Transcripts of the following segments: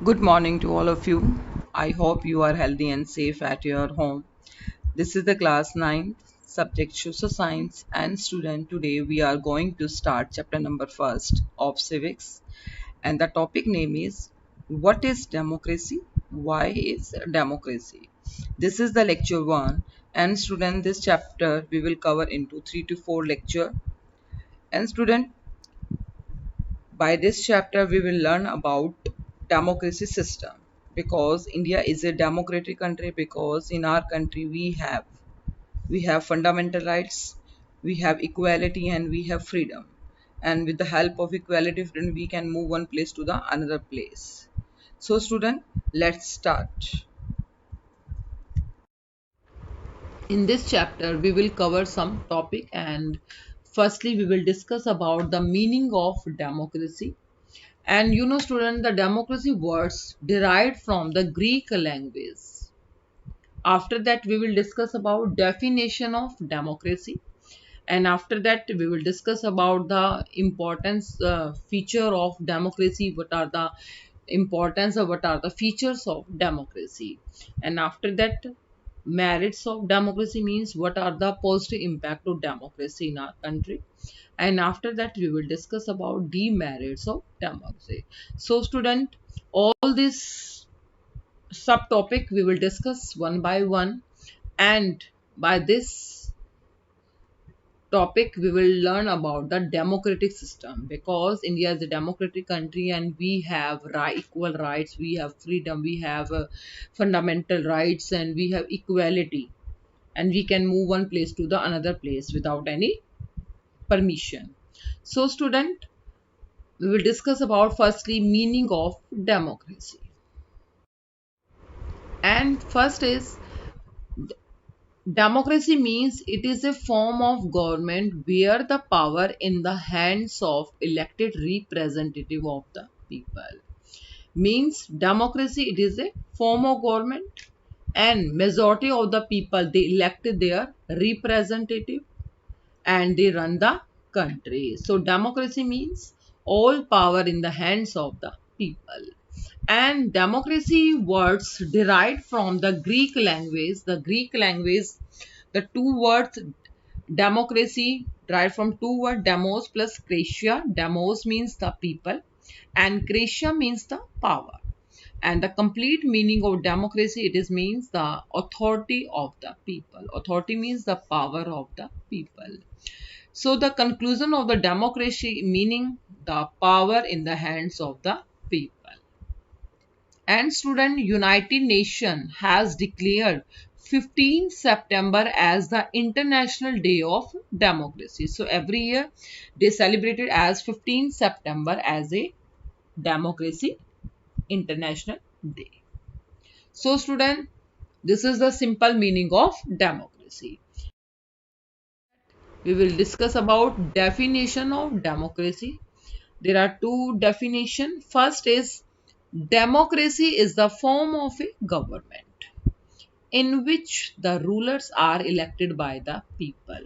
Good morning to all of you. I hope you are healthy and safe at your home. This is the class 9 subject social science and student. Today we are going to start chapter number first of civics and the topic name is what is democracy? Why is democracy? This is the lecture 1 and student this chapter we will cover into 3 to 4 lecture and student by this chapter, we will learn about democracy system because India is a democratic country because in our country we have fundamental rights, we have equality and we have freedom. And with the help of equality freedom, we can move one place to the another place. So student, let's start. In this chapter, we will cover some topic and firstly we will discuss about the meaning of democracy. And student, the democracy words derived from the Greek language. After that, we will discuss about definition of democracy. And after that, we will discuss about the importance feature of democracy. What are the importance or what are the features of democracy? And after that, merits of democracy means what are the positive impact of democracy in our country, and after that we will discuss about demerits of democracy. So student, all this subtopic we will discuss one by one, and by this topic we will learn about the democratic system because India is a democratic country and we have equal rights, we have freedom, we have fundamental rights, and we have equality, and we can move one place to the another place without any permission. So student, we will discuss about firstly meaning of democracy. And first is democracy means it is a form of government where the power in the hands of elected representative of the people. Means democracy it is a form of government and majority of the people they elected their representative and they run the country. So democracy means all power in the hands of the people. And democracy words derived from the Greek language. The Greek language, the two words democracy derived from two words demos plus kratia. Demos means the people and kratia means the power. And the complete meaning of democracy it is means the authority of the people. Authority means the power of the people. So the conclusion of the democracy meaning the power in the hands of the people. And student, United Nations has declared 15 September as the International Day of Democracy. So every year they celebrate it as 15 September as a Democracy International Day. So student, this is the simple meaning of democracy. We will discuss about definition of democracy. There are two definitions. First is democracy is the form of a government in which the rulers are elected by the people.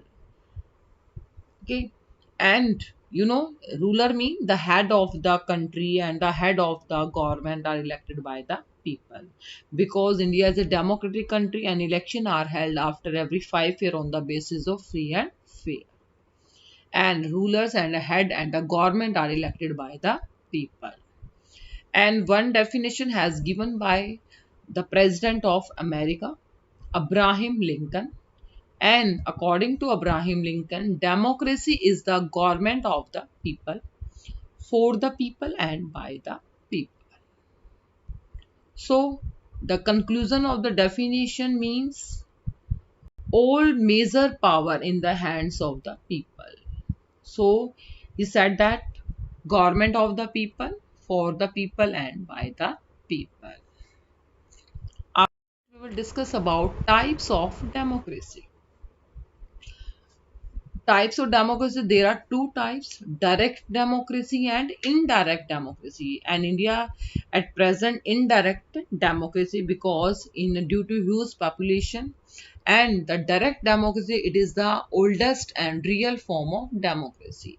Okay, and ruler mean the head of the country and the head of the government are elected by the people because India is a democratic country and election are held after every 5 years on the basis of free and fair, and rulers and the head and the government are elected by the people. And one definition has given by the president of America, Abraham Lincoln. And according to Abraham Lincoln, democracy is the government of the people, for the people and by the people. So the conclusion of the definition means all major power in the hands of the people. So he said that government of the people, for the people and by the people. After we will discuss about types of democracy. Types of democracy, there are two types: direct democracy and indirect democracy. And India at present indirect democracy because in due to huge population, and the direct democracy it is the oldest and real form of democracy.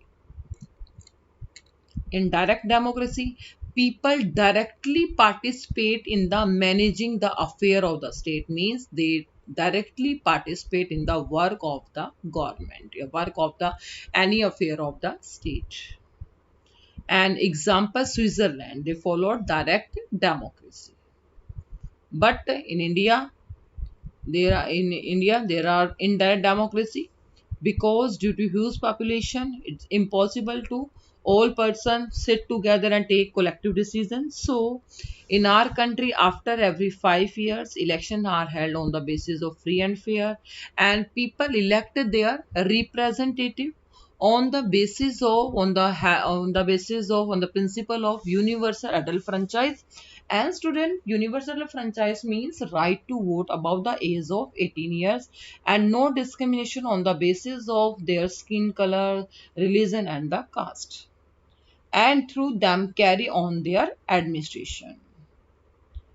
In direct democracy, people directly participate in the managing the affair of the state, means they directly participate in the work of the government, work of the any affair of the state. An example, Switzerland, they followed direct democracy. But in India there are indirect democracy, because due to huge population it's impossible to all persons sit together and take collective decisions. So in our country, after every 5 years, elections are held on the basis of free and fair, and people elected their representative on the basis of on the principle of universal adult franchise. And student, universal franchise means right to vote above the age of 18 years, and no discrimination on the basis of their skin color, religion and the caste, and through them carry on their administration.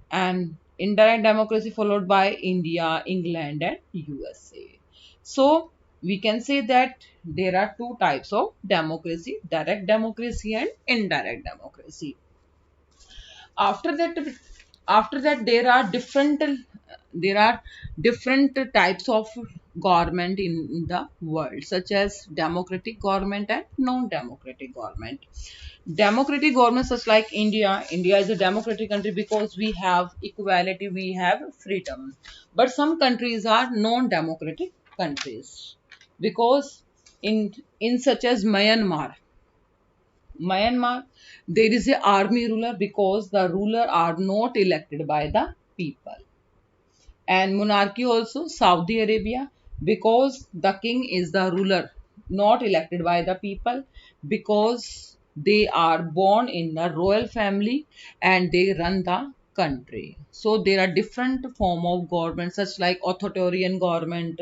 And indirect democracy followed by India, England and USA. So we can say that there are two types of democracy: direct democracy and indirect democracy. After that after that there are different types of government in the world, such as democratic government and non-democratic government. Democratic government, such like India is a democratic country because we have equality, we have freedom. But some countries are non-democratic countries, because in such as Myanmar, there is a army ruler, because the ruler are not elected by the people. And monarchy also, Saudi Arabia, because the king is the ruler, not elected by the people, because they are born in the royal family and they run the country. So there are different form of government, such like authoritarian government,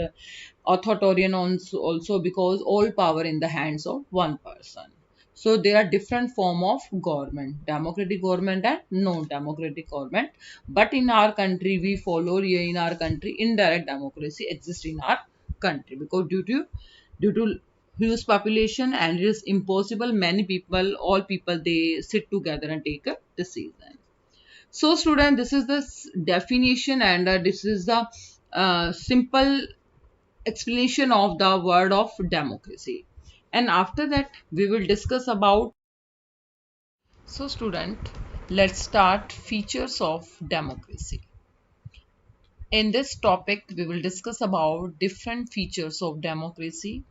authoritarian also because all power in the hands of one person. So there are different form of government, democratic government and non-democratic government. But in our country, we follow here in our country indirect democracy exists in our country, because due to huge population and it is impossible, many people, all people, they sit together and take a decision. So student, this is the definition, and this is the simple explanation of the word of democracy. And after that we will discuss about. So student, let's start features of democracy. In this topic we will discuss about different features of democracy.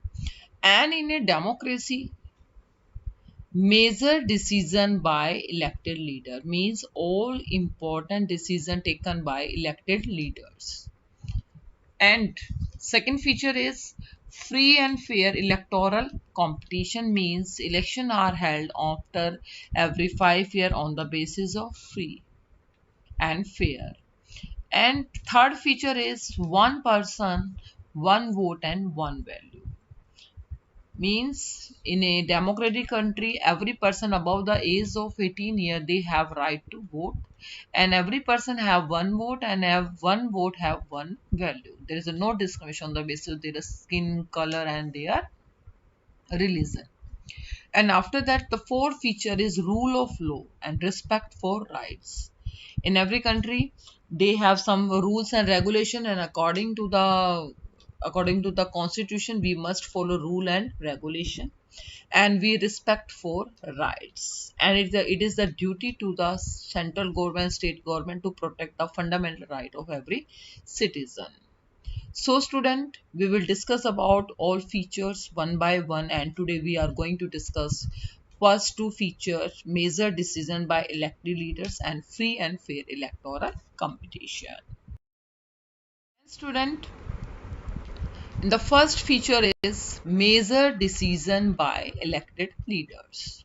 And in a democracy, major decision by elected leader, means all important decision taken by elected leaders. And second feature is free and fair electoral competition, means election are held after every 5 years on the basis of free and fair. And third feature is one person, one vote and one value, means in a democratic country every person above the age of 18 years they have right to vote, and every person have one vote, and have one vote have one value. There is no discrimination on the basis of their skin color and their religion. And after that, the fourth feature is rule of law and respect for rights. In every country they have some rules and regulation, and according to the constitution we must follow rule and regulation, and we respect for rights. And it is the duty to the central government, state government, to protect the fundamental right of every citizen. So student, we will discuss about all features one by one, and today we are going to discuss first two features: major decision by elected leaders and free and fair electoral competition. Student, the first feature is major decision by elected leaders.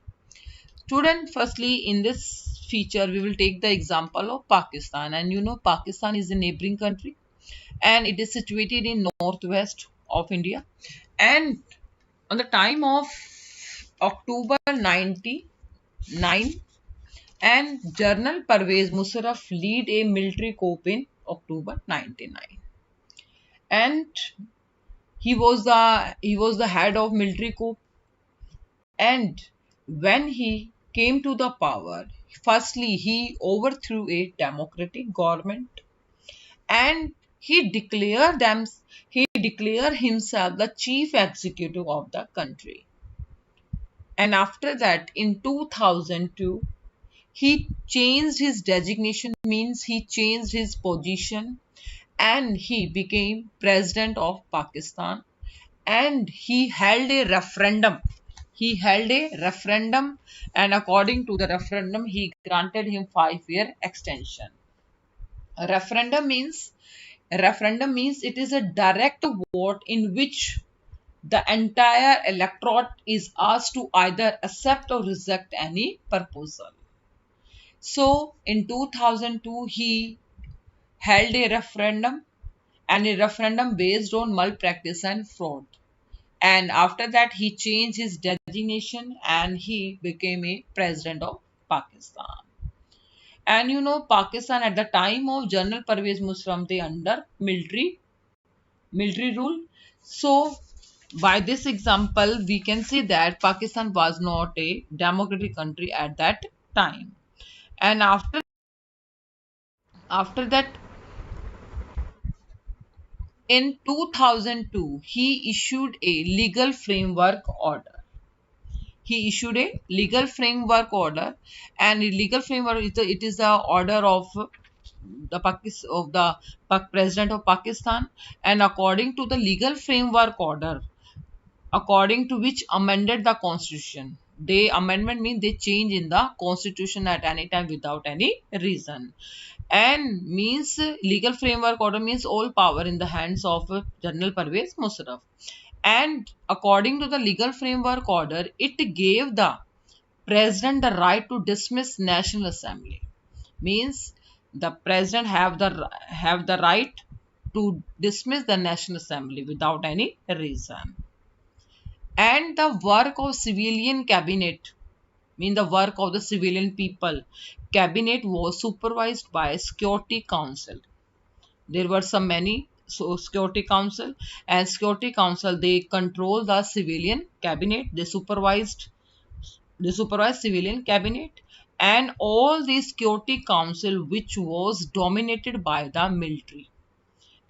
Student, firstly in this feature we will take the example of Pakistan, and Pakistan is a neighboring country and it is situated in northwest of India. And on the time of October 99, and General Pervez Musharraf lead a military coup in October 99, and he was the head of military coup. And when he came to the power, firstly he overthrew a democratic government, and he declared himself the chief executive of the country. And after that, in 2002, he changed his designation, means he changed his position, and he became president of Pakistan. And he held a referendum. And according to the referendum, he granted him 5-year extension. A referendum means it is a direct vote in which the entire electorate is asked to either accept or reject any proposal. So in 2002, he held a referendum, and a referendum based on malpractice and fraud. And after that, he changed his designation and he became a president of Pakistan. And Pakistan at the time of General Pervez Musharraf, they under military rule. So by this example, we can see that Pakistan was not a democratic country at that time. And after that, in 2002, he issued a legal framework order. And the legal framework it is the order of the president of Pakistan. And according to the legal framework order, according to which amended the constitution. They amendment means they change in the constitution at any time without any reason. And means legal framework order means all power in the hands of General Pervez Musharraf. And according to the legal framework order, it gave the president the right to dismiss National Assembly. Means the president have the right to dismiss the National Assembly without any reason. And the work of civilian cabinet, mean the work of the civilian people cabinet, was supervised by Security Council. There were some many Security Council, and Security Council, they control the civilian cabinet. They supervised civilian cabinet. And all the Security Council which was dominated by the military.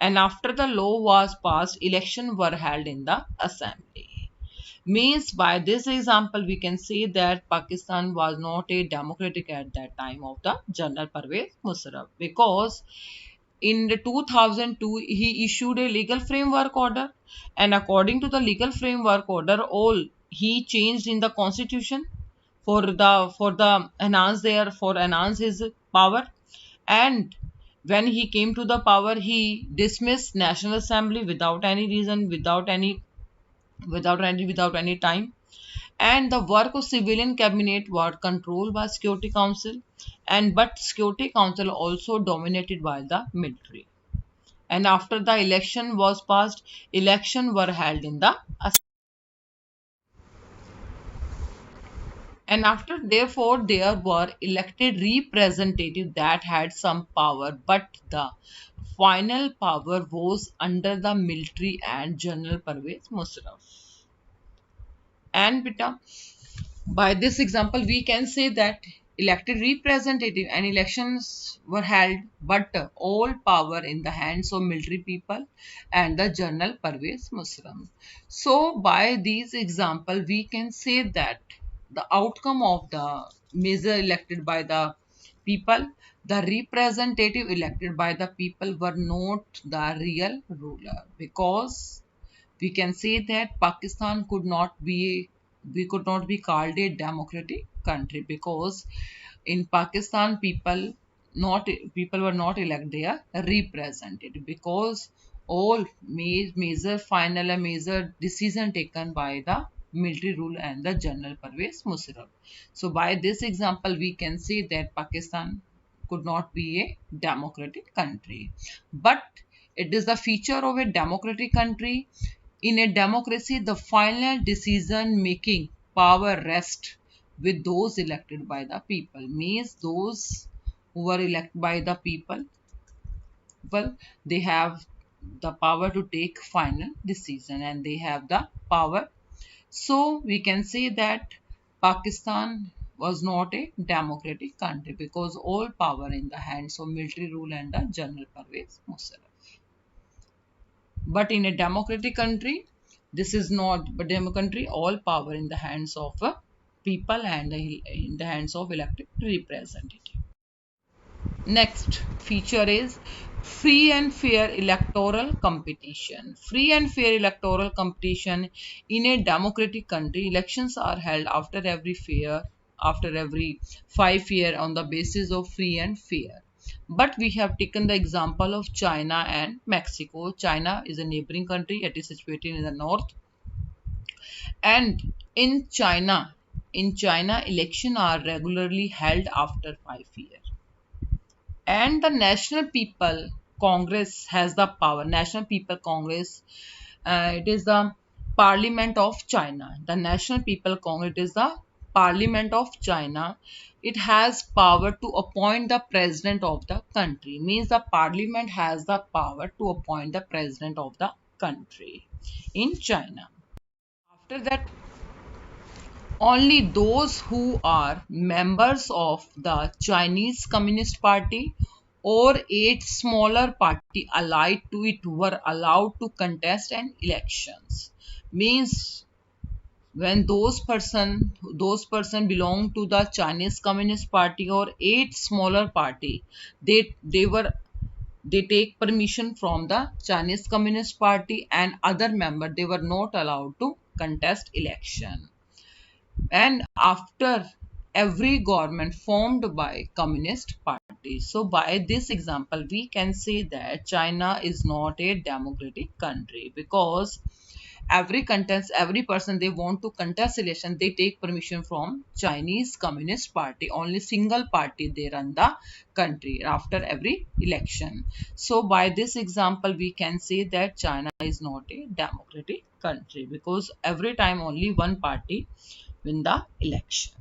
And after the law was passed, elections were held in the assembly. Means by this example, we can say that Pakistan was not a democratic at that time of the General Pervez Musharraf, because in the 2002 he issued a legal framework order, and according to the legal framework order, all he changed in the constitution for enhance his power. And when he came to the power, he dismissed National Assembly without any reason, without any time. And the work of civilian cabinet were controlled by Security Council, and but Security Council also dominated by the military. And after the election was passed, election were held in the and after, therefore, there were elected representatives that had some power, but the final power was under the military and General Pervez Musharraf. And beta, by this example, we can say that elected representative and elections were held, but all power in the hands of military people and the General Pervez Musharraf. So by these example, we can say that the outcome of the measure elected by the people, the representative elected by the people, were not the real ruler, because we can say that Pakistan could not be called a democratic country, because in Pakistan people were not elected their representative, because all major final and major decision taken by the military rule and the General Pervez Musharraf. So by this example, we can say that Pakistan could not be a democratic country. But it is the feature of a democratic country. In a democracy, the final decision making power rests with those elected by the people. Means those who were elected by the people, well, they have the power to take final decision, and they have the power. So we can say that Pakistan was not a democratic country because all power in the hands of military rule and the General Pervez Musharraf. But in a democratic country, this is not. But democratic country, all power in the hands of people and in the hands of elected representative. Next feature is free and fair electoral competition. Free and fair electoral competition in a democratic country. Elections are held after every 5 years on the basis of free and fair. But we have taken the example of China and Mexico. China is a neighboring country. It is situated in the north. And in China, elections are regularly held after 5 years. And the National People Congress has the power. National People Congress, it is the Parliament of China. The National People Congress is the Parliament of China. It has power to appoint the president of the country. Means the Parliament has the power to appoint the president of the country in China. After that, only those who are members of the Chinese Communist Party or 8 smaller party allied to it were allowed to contest an elections. Means when those person belong to the Chinese Communist Party or 8 smaller party, they take permission from the Chinese Communist Party, and other member they were not allowed to contest election. And after every government formed by communist parties. So by this example we can say that China is not a democratic country because every person they want to contest election, they take permission from Chinese Communist Party. Only single party they run the country after every election. So by this example we can say that China is not a democratic country because every time only one party win the election,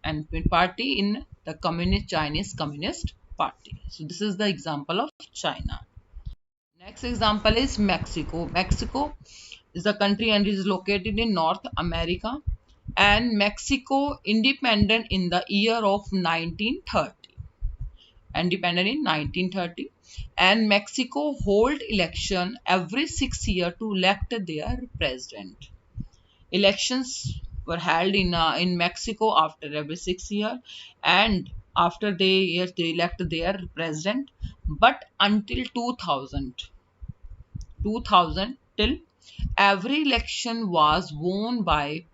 and party in the Chinese Communist Party. So this is the example of China. Next example is Mexico. Mexico is a country and is located in North America, and Mexico independent in the year of 1930. Independent in 1930, and Mexico hold election every 6 years to elect their president. Elections were held in Mexico after every 6 years, and after they elect their president. But until 2000 till every election was won by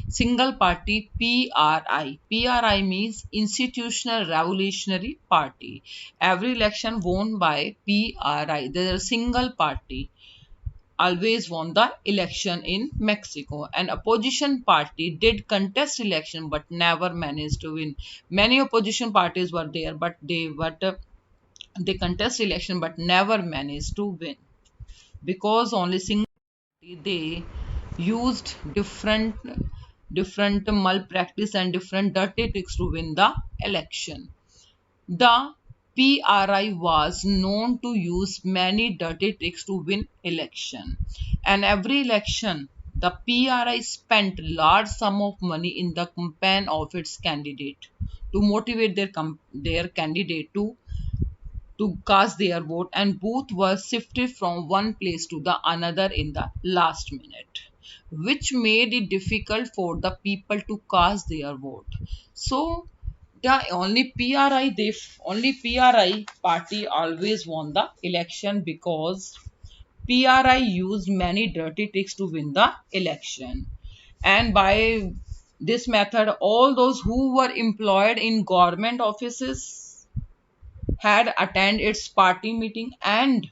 single party PRI. PRI means Institutional Revolutionary Party. Every election won by PRI. There is a single party always won the election in Mexico. An opposition party did contest election but never managed to win. Many opposition parties were there, but they contest election but never managed to win because only single party they used different malpractice and different dirty tricks to win the election. The PRI was known to use many dirty tricks to win election, and every election the PRI spent large sum of money in the campaign of its candidate to motivate their candidate to cast their vote, and both were shifted from one place to the another in the last minute, which made it difficult for the people to cast their vote. So the only PRI party always won the election because PRI used many dirty tricks to win the election. And by this method, all those who were employed in government offices had attended its party meeting, and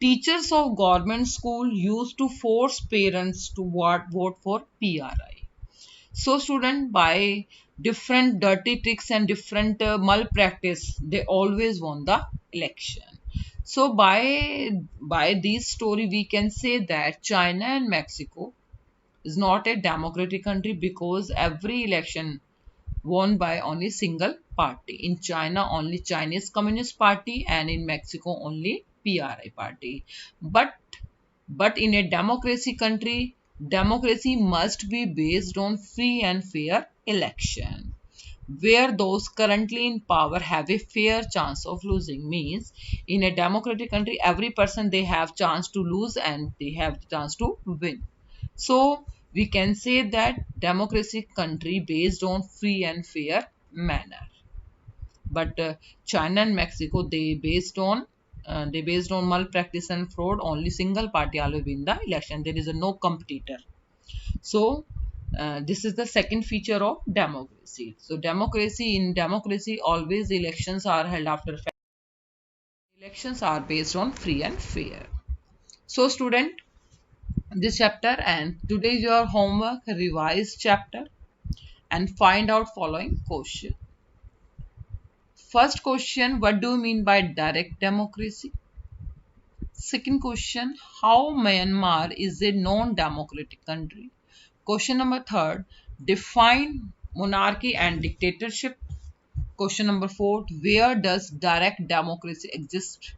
teachers of government school used to force parents to vote for PRI. So student, by different dirty tricks and different malpractice, they always won the election. So by this story we can say that China and Mexico is not a democratic country because every election won by only single party. In China only Chinese Communist Party, and in Mexico only PRI party. But in a democracy country democracy must be based on free and fair election, where those currently in power have a fair chance of losing. Means in a democratic country, every person they have chance to lose and they have the chance to win. So we can say that democracy country based on free and fair manner. But China and Mexico they based on malpractice and fraud. Only single party will win the election. There is a no competitor. So this is the second feature of democracy. So in democracy always elections are held after fact. Elections are based on free and fair. So student, this chapter and today your homework, revise chapter and find out following question. First question, what do you mean by direct democracy? Second question, how Myanmar is a non-democratic country? Question number third, define monarchy and dictatorship. Question number four, where does direct democracy exist?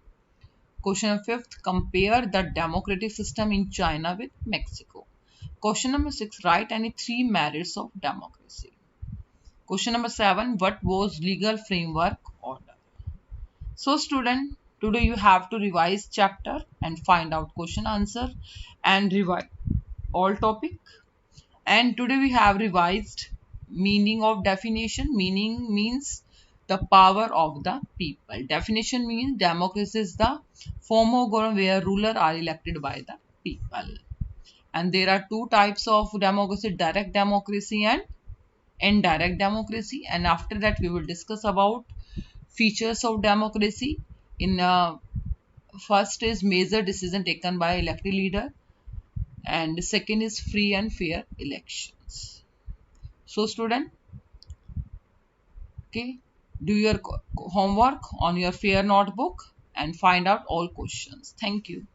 Question number fifth, compare the democratic system in China with Mexico. Question number six, write any three merits of democracy. Question number seven, what was legal framework order? So student, today you have to revise chapter and find out question answer and revise all topic. And today we have revised meaning of definition. Meaning means the power of the people. Definition means democracy is the form of government where rulers are elected by the people. And there are two types of democracy, direct democracy and indirect democracy. And after that we will discuss about features of democracy. In first is major decision taken by elected leader, and second is free and fair elections. So student, okay, do your homework on your fair notebook and find out all questions. Thank you.